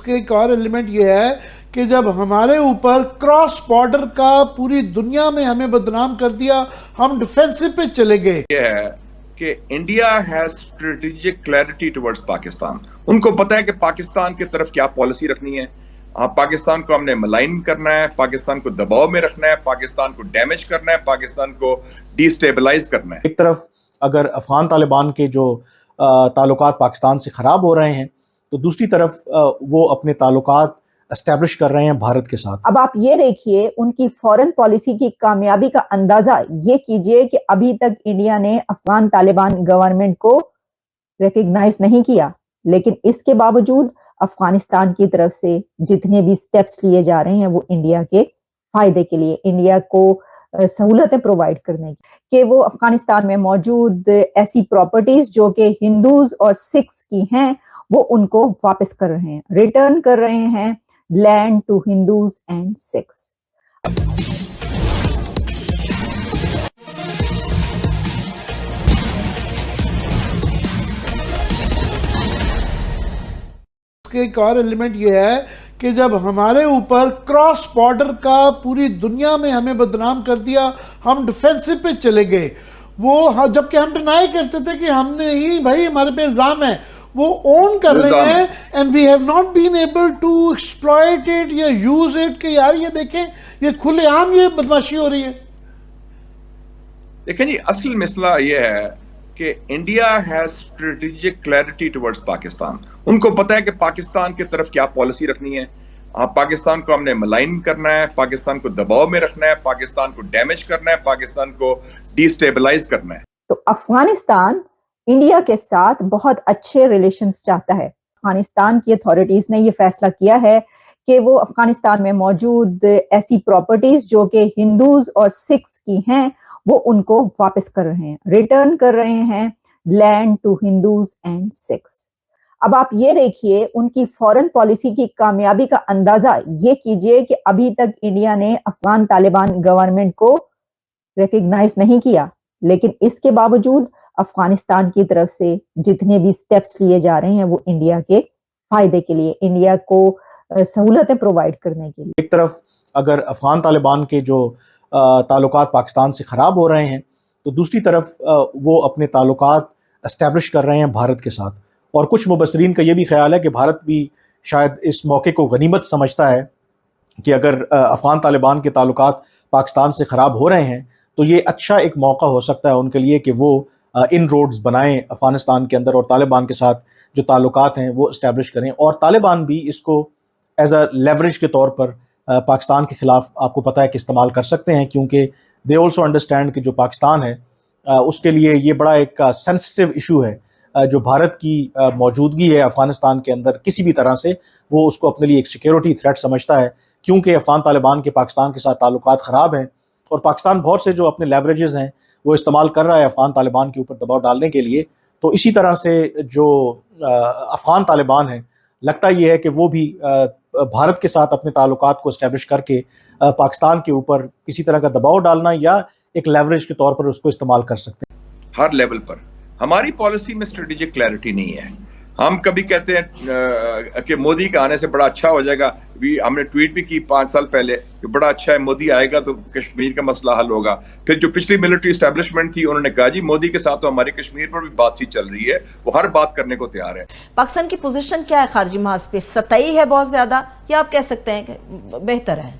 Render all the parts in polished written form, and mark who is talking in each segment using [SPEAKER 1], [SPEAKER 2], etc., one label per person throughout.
[SPEAKER 1] کے ایک اور ایلیمنٹ یہ ہے کہ جب ہمارے اوپر کراس بارڈر کا پوری دنیا میں ہمیں بدنام کر دیا، ہم ڈیفینسو پہ چلے گئے.
[SPEAKER 2] یہ ہے کہ India has strategic clarity towards Pakistan. ان کو پتا ہے کہ پاکستان کی طرف کیا پالیسی رکھنی ہے. پاکستان کو ہم نے ملائن کرنا ہے، پاکستان کو دباؤ میں رکھنا ہے، پاکستان کو ڈیمیج کرنا ہے، پاکستان کو ڈی سٹیبلائز کرنا ہے.
[SPEAKER 3] ایک طرف اگر افغان طالبان کے جو تعلقات پاکستان سے خراب ہو رہے ہیں تو دوسری طرف وہ اپنے تعلقات اسٹیبلش کر رہے ہیں بھارت کے ساتھ.
[SPEAKER 4] اب آپ یہ دیکھیے ان کی فورن پالیسی کی کامیابی کا اندازہ یہ کیجئے کہ ابھی تک انڈیا نے افغان طالبان گورنمنٹ کو ریکگنائز نہیں کیا، لیکن اس کے باوجود افغانستان کی طرف سے جتنے بھی سٹیپس لیے جا رہے ہیں وہ انڈیا کے فائدے کے لیے، انڈیا کو سہولتیں پرووائڈ کرنے کی، کہ وہ افغانستان میں موجود ایسی پراپرٹیز جو کہ ہندوز اور سکھس کی ہیں وہ ان کو واپس کر رہے ہیں، ریٹرن کر رہے ہیں land to Hindus and Sikhs.
[SPEAKER 1] ایک اور ایلیمنٹ یہ ہے کہ جب ہمارے اوپر کراس بارڈر کا پوری دنیا میں ہمیں بدنام کر دیا، ہم ڈیفینسو پہ چلے گئے. وہ جبکہ ہم ڈینائی کرتے تھے کہ ہم نے ہی بھائی ہمارے پہ الزام ہے، وہ اون کر رہے ہیں and we have not been able to exploit it یا یوز اٹ کہ یار یہ دیکھیں یہ کھلے عام یہ بدماشی ہو رہی ہے.
[SPEAKER 2] دیکھیں جی، اصل مسئلہ یہ ہے کہ India has strategic clarity towards Pakistan. ان کو پتا ہے کہ پاکستان کی طرف کیا پالیسی رکھنی ہے. پاکستان کو ہم نے ملائن کرنا ہے، پاکستان کو دباؤ میں رکھنا ہے، پاکستان کو ڈیمیج کرنا ہے، پاکستان کو ڈی سٹیبلائز کرنا ہے.
[SPEAKER 4] تو افغانستان انڈیا کے ساتھ بہت اچھے ریلیشنز چاہتا ہے. افغانستان کی اتھارٹیز نے یہ فیصلہ کیا ہے کہ وہ افغانستان میں موجود ایسی پراپرٹیز جو کہ ہندوز اور سکھس کی ہیں وہ ان کو واپس کر رہے ہیں، ریٹرن کر رہے ہیں land to Hindus and Sikhs. اب آپ یہ دیکھیے ان کی فورن پالیسی کی کامیابی کا اندازہ یہ کیجئے کہ ابھی تک انڈیا نے افغان طالبان گورنمنٹ کو ریکگنائز نہیں کیا، لیکن اس کے باوجود افغانستان کی طرف سے جتنے بھی سٹیپس لیے جا رہے ہیں وہ انڈیا کے فائدے کے لیے، انڈیا کو سہولتیں پرووائڈ کرنے کے لیے.
[SPEAKER 3] ایک طرف اگر افغان طالبان کے جو تعلقات پاکستان سے خراب ہو رہے ہیں تو دوسری طرف وہ اپنے تعلقات اسٹیبلش کر رہے ہیں بھارت کے ساتھ. اور کچھ مبصرین کا یہ بھی خیال ہے کہ بھارت بھی شاید اس موقع کو غنیمت سمجھتا ہے کہ اگر افغان طالبان کے تعلقات پاکستان سے خراب ہو رہے ہیں تو یہ اچھا ایک موقع ہو سکتا ہے ان کے لیے کہ وہ ان روڈز بنائیں افغانستان کے اندر اور طالبان کے ساتھ جو تعلقات ہیں وہ اسٹیبلش کریں. اور طالبان بھی اس کو ایز اے لیوریج کے طور پر پاکستان کے خلاف آپ کو پتہ ہے کہ استعمال کر سکتے ہیں، کیونکہ دے آلسو انڈرسٹینڈ کہ جو پاکستان ہے اس کے لیے یہ بڑا ایک سینسٹیو ایشو ہے. جو بھارت کی موجودگی ہے افغانستان کے اندر کسی بھی طرح سے وہ اس کو اپنے لیے ایک سیکیورٹی تھریٹ سمجھتا ہے، کیونکہ افغان طالبان کے پاکستان کے ساتھ تعلقات خراب ہیں اور پاکستان بہت سے جو اپنے لیوریجز ہیں وہ استعمال کر رہا ہے افغان طالبان کے اوپر دباؤ ڈالنے کے لیے. تو اسی طرح سے جو افغان طالبان ہیں لگتا یہ ہے کہ وہ بھی بھارت کے ساتھ اپنے تعلقات کو اسٹیبلش کر کے پاکستان کے اوپر کسی طرح کا دباؤ ڈالنا یا ایک لیوریج کے طور پر اس کو استعمال کر سکتے ہیں.
[SPEAKER 2] ہر لیول پر ہماری پالیسی میں اسٹریٹجک کلیئرٹی نہیں ہے. ہم کبھی کہتے ہیں کہ مودی کا آنے سے بڑا اچھا ہو جائے گا، ہم نے ٹویٹ بھی کی 5 سال پہلے کہ بڑا اچھا ہے مودی آئے گا تو کشمیر کا مسئلہ حل ہوگا. پھر جو پچھلی ملٹری اسٹیبلشمنٹ تھی انہوں نے کہا جی مودی کے ساتھ تو ہماری کشمیر پر بھی بات چیت چل رہی ہے، وہ ہر بات کرنے کو تیار ہے.
[SPEAKER 5] پاکستان کی پوزیشن کیا ہے خارجی محاذ پہ؟ سطحی ہے بہت زیادہ یا آپ کہہ سکتے ہیں کہ بہتر ہے؟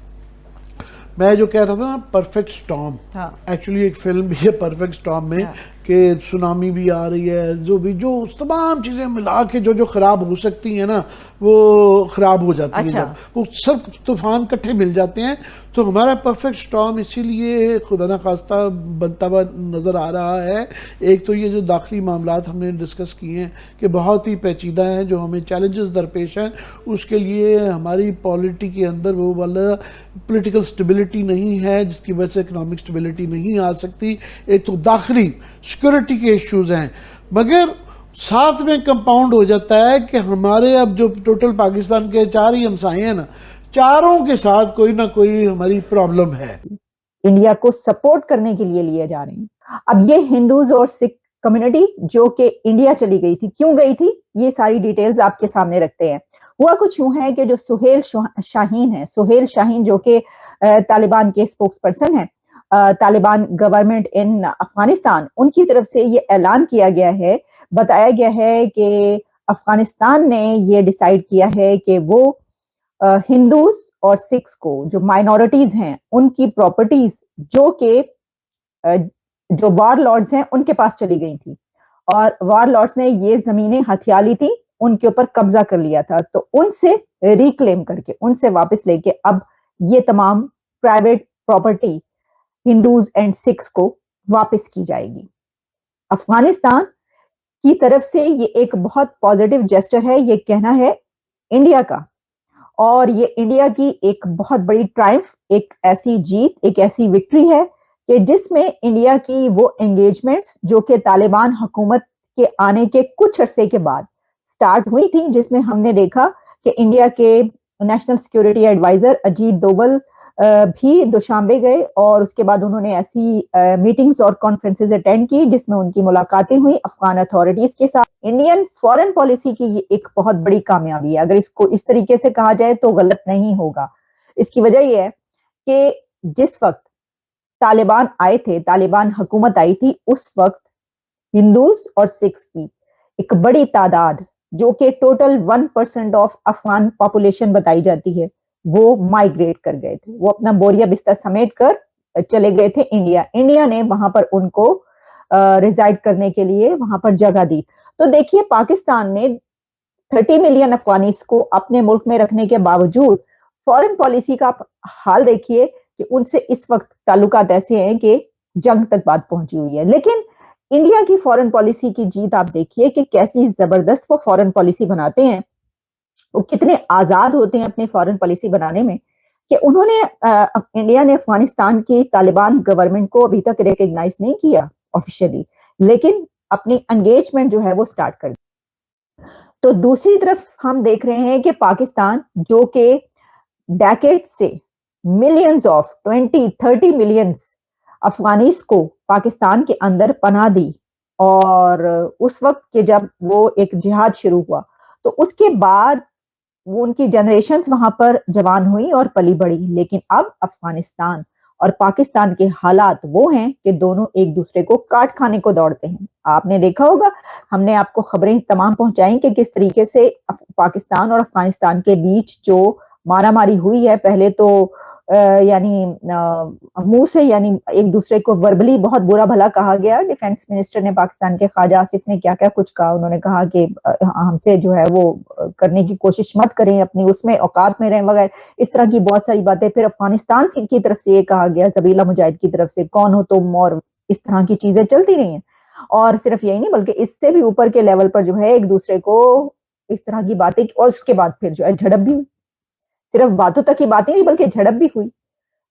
[SPEAKER 1] میں جو کہہ رہا تھا نا پرفیکٹ سٹارم، ایکچولی ایک فلم بھی ہے پرفیکٹ سٹارم میں کہ سونامی بھی آ رہی ہے، جو تمام چیزیں ملا کے جو خراب ہو سکتی ہیں نا وہ خراب ہو جاتی ہیں، وہ سب طوفان کٹھے مل جاتے ہیں. تو ہمارا پرفیکٹ سٹارم اسی لیے خدا نخواستہ بنتا ہوا نظر آ رہا ہے. ایک تو یہ جو داخلی معاملات ہم نے ڈسکس کیے ہیں کہ بہت ہی پیچیدہ ہیں، جو ہمیں چیلنجز درپیش ہیں، اس کے لیے ہماری پالیٹی کے اندر وہ والا پولیٹیکل سٹیبلٹی نہیں ہے جس کی وجہ سے اکنامک سٹیبلٹی نہیں آ سکتی. ایک تو داخلی سیکورٹی کے ایشوز ہیں، مگر ساتھ میں کمپاؤنڈ ہو جاتا ہے کہ ہمارے اب جو ٹوٹل پاکستان کے 4 ہی ہمسائے ہیں نا، چاروں کے ساتھ کوئی نہ کوئی ہماری پرابلم ہے.
[SPEAKER 4] انڈیا کو سپورٹ کرنے کے لیے لیے جا رہے ہیں. اب یہ ہندوز اور سکھ کمیونٹی جو کہ انڈیا چلی گئی تھی، کیوں گئی تھی، یہ ساری ڈیٹیلز آپ کے سامنے رکھتے ہیں. ہوا کچھ یوں ہے کہ جو سہیل شاہین جو کہ طالبان کے اسپوکس پرسن ہیں طالبان گورنمنٹ ان افغانستان، ان کی طرف سے یہ اعلان کیا گیا ہے، بتایا گیا ہے کہ افغانستان نے یہ ڈیسائیڈ کیا ہے کہ وہ ہندوز اور سکھس کو جو مائنورٹیز ہیں ان کی پراپرٹیز جو کہ جو وار لارڈز ہیں ان کے پاس چلی گئی تھی، اور وار لارڈز نے یہ زمینیں ہتھیا لی تھی، ان کے اوپر قبضہ کر لیا تھا، تو ان سے ریکلیم کر کے ان سے واپس لے کے اب یہ تمام private property Hindus and Sikhs کو واپس کی جائے گی۔ افغانستان کی طرف سے یہ ایک بہت پازیٹیو جیسچر ہے، یہ کہنا ہے انڈیا کا، اور یہ انڈیا کی ایک بہت بڑی ٹرائمف، ایک ایسی جیت، ایک ایسی وکٹری ہے کہ جس میں انڈیا کی وہ انگیجمنٹس جو کہ طالبان حکومت کے آنے کے کچھ عرصے کے بعد سٹارٹ ہوئی تھی، جس میں ہم نے دیکھا کہ انڈیا کے national security advisor Ajit Doval بھی دوشنبے گئے، اور اس کے بعد انہوں نے ایسی میٹنگز اور کانفرنسز اٹینڈ کی جس میں ان کی ملاقاتیں ہوئی افغان اتھارٹیز کے ساتھ۔ انڈین فورن پالیسی کی یہ ایک بہت بڑی کامیابی ہے، اگر اس کو اس طریقے سے کہا جائے تو غلط نہیں ہوگا۔ اس کی وجہ یہ ہے کہ جس وقت طالبان آئے تھے، طالبان حکومت آئی تھی، اس وقت ہندوز اور سکھس کی ایک بڑی تعداد جو کہ ٹوٹل 1% آف افغان پاپولیشن بتائی جاتی ہے، وہ مائگریٹ کر گئے تھے، وہ اپنا بوریا بستر سمیٹ کر چلے گئے تھے انڈیا نے وہاں پر ان کو ریزائڈ کرنے کے لیے وہاں پر جگہ دی۔ تو دیکھیے پاکستان نے 30 ملین افغانیز کو اپنے ملک میں رکھنے کے باوجود فورن پالیسی کا حال دیکھیے کہ ان سے اس وقت تعلقات ایسے ہیں کہ جنگ تک بات پہنچی ہوئی ہے۔ لیکن انڈیا کی فورن پالیسی کی جیت آپ دیکھیے کہ کیسی زبردست وہ فورن پالیسی بناتے ہیں، وہ کتنے آزاد ہوتے ہیں اپنی فورن پالیسی بنانے میں، کہ انہوں نے انڈیا نے افغانستان کی طالبان گورنمنٹ کو ابھی تک ریکگنائز نہیں کیا آفیشیلی، لیکن اپنی انگیجمنٹ جو ہے وہ سٹارٹ کر دی۔ تو دوسری طرف ہم دیکھ رہے ہیں کہ پاکستان جو کہ ڈیکیڈ سے ملینز آف 20-30 ملینز افغانیز کو پاکستان کے اندر پناہ دی، اور اس وقت کہ جب وہ ایک جہاد شروع ہوا تو اس کے بعد وہ ان کی جنریشنز وہاں پر جوان ہوئی اور پلی بڑھی، لیکن اب افغانستان اور پاکستان کے حالات وہ ہیں کہ دونوں ایک دوسرے کو کاٹ کھانے کو دوڑتے ہیں۔ آپ نے دیکھا ہوگا، ہم نے آپ کو خبریں تمام پہنچائیں کہ کس طریقے سے پاکستان اور افغانستان کے بیچ جو مارا ماری ہوئی ہے، پہلے تو یعنی منہ سے یعنی ایک دوسرے کو وربلی بہت برا بھلا کہا گیا۔ ڈیفینس منسٹر نے پاکستان کے خواجہ آصف نے کیا کیا کچھ کہا، انہوں نے کہا کہ ہم سے جو ہے وہ کرنے کی کوشش مت کریں، اپنی اس میں اوقات میں رہیں وغیرہ، اس طرح کی بہت ساری باتیں۔ پھر افغانستان کی طرف سے یہ کہا گیا، زبیلہ مجاہد کی طرف سے، کون ہو تم، اور اس طرح کی چیزیں چلتی رہی ہیں۔ اور صرف یہی نہیں بلکہ اس سے بھی اوپر کے لیول پر جو ہے ایک دوسرے کو اس طرح کی باتیں، اور اس کے بعد پھر جو ہے جھڑپ بھی ہوئی، صرف باتوں تک کی باتیں نہیں بلکہ جھڑپ بھی ہوئی،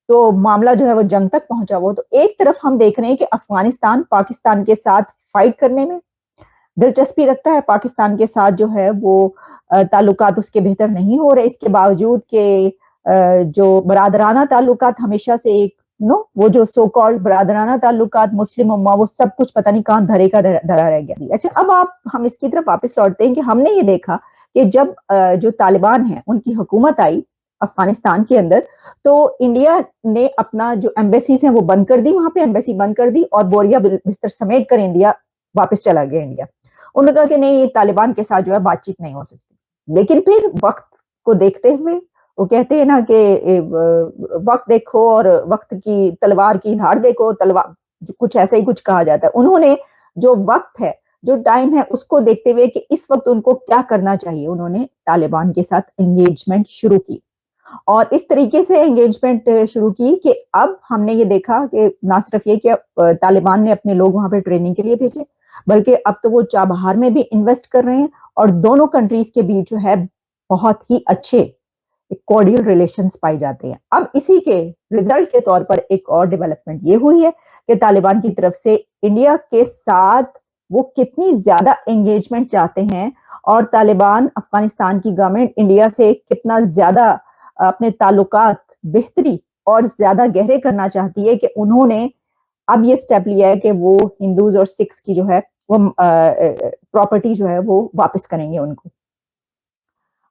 [SPEAKER 4] تو معاملہ جو ہے وہ جنگ تک پہنچا۔ وہ تو ایک طرف ہم دیکھ رہے ہیں کہ افغانستان پاکستان کے ساتھ فائٹ کرنے میں دلچسپی رکھتا ہے، پاکستان کے ساتھ جو ہے وہ تعلقات اس کے بہتر نہیں ہو رہے، اس کے باوجود کہ جو برادرانہ تعلقات ہمیشہ سے ایک وہ جو سو کالڈ برادرانہ تعلقات مسلم امہ، وہ سب کچھ پتہ نہیں کہاں دھرے کا دھرا رہ گیا۔ اچھا، اب ہم اس کی طرف واپس لوٹتے ہیں کہ ہم نے یہ دیکھا کہ جب جو طالبان ہیں ان کی حکومت آئی افغانستان کے اندر، تو انڈیا نے اپنا جو ایمبیسیز ہیں وہ بند کر دی، وہاں پہ ایمبیسی بند کر دی، اور بوریا بستر سمیٹ کر انڈیا واپس چلا گیا۔ انڈیا انہوں نے کہا کہ نہیں، یہ طالبان کے ساتھ جو ہے بات چیت نہیں ہو سکتی۔ لیکن پھر وقت کو دیکھتے ہوئے وہ کہتے ہیں نا کہ وقت دیکھو اور وقت کی تلوار کی دھار دیکھو، تلوار کچھ ایسا ہی کچھ کہا جاتا ہے۔ انہوں نے جو وقت ہے، جو ٹائم ہے، اس کو دیکھتے ہوئے کہ اس وقت ان کو کیا کرنا چاہیے، انہوں نے طالبان کے ساتھ انگیجمنٹ شروع کی، اور اس طریقے سے انگیجمنٹ شروع کی کہ اب ہم نے یہ دیکھا کہ نہ صرف یہ کہ طالبان نے اپنے لوگ وہاں پہ ٹریننگ کے لیے بھیجے، بلکہ اب تو وہ چابہار میں بھی انویسٹ کر رہے ہیں، اور دونوں کنٹریز کے بیچ جو ہے بہت ہی اچھے کوارڈیل ریلیشنز پائے جاتے ہیں۔ اب اسی کے ریزلٹ کے طور پر ایک اور ڈیولپمنٹ یہ ہوئی ہے کہ طالبان کی طرف سے انڈیا کے ساتھ وہ کتنی زیادہ انگیجمنٹ چاہتے ہیں، اور طالبان افغانستان کی گورنمنٹ انڈیا سے کتنا زیادہ اپنے تعلقات بہتری اور زیادہ گہرے کرنا چاہتی ہے، کہ انہوں نے اب یہ سٹیپ لیا ہے کہ وہ ہندوز اور سکھس کی جو ہے وہ پراپرٹی جو ہے وہ واپس کریں گے ان کو۔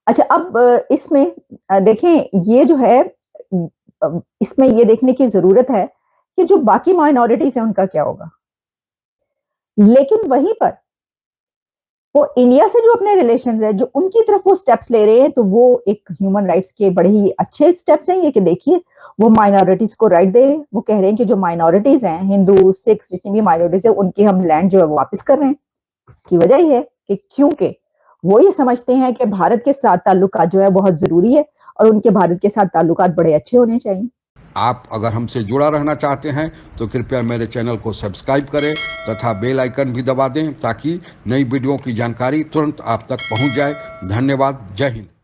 [SPEAKER 4] اچھا اب اس میں دیکھیں یہ جو ہے اس میں یہ دیکھنے کی ضرورت ہے کہ جو باقی مائنورٹیز ہیں ان کا کیا ہوگا، لیکن وہیں پر وہ انڈیا سے جو اپنے ریلیشنز ہیں جو ان کی طرف وہ سٹیپس لے رہے ہیں تو وہ ایک ہیومن رائٹس کے بڑے ہی اچھے سٹیپس ہیں یہ کہ دیکھیے وہ مائنورٹیز کو رائٹ دے رہے ہیں، وہ کہہ رہے ہیں کہ جو مائنورٹیز ہیں ہندو سکھ جتنی بھی مائنورٹیز ہیں ان کی ہم لینڈ جو ہے وہ واپس کر رہے ہیں۔ اس کی وجہ یہ ہے کہ کیونکہ وہ یہ سمجھتے ہیں کہ بھارت کے ساتھ تعلقات جو ہے بہت ضروری ہے اور ان کے بھارت کے ساتھ تعلقات بڑے اچھے ہونے چاہیے۔
[SPEAKER 6] آپ اگر ہم سے جڑا رہنا چاہتے ہیں تو کرپیا میرے چینل کو سبسکرائب کریں تتھا بیل آئیکن بھی دبا دیں تاکہ نئی ویڈیو کی جانکاری ترنت آپ تک پہنچ جائے۔ دھنیہ واد، جے ہند۔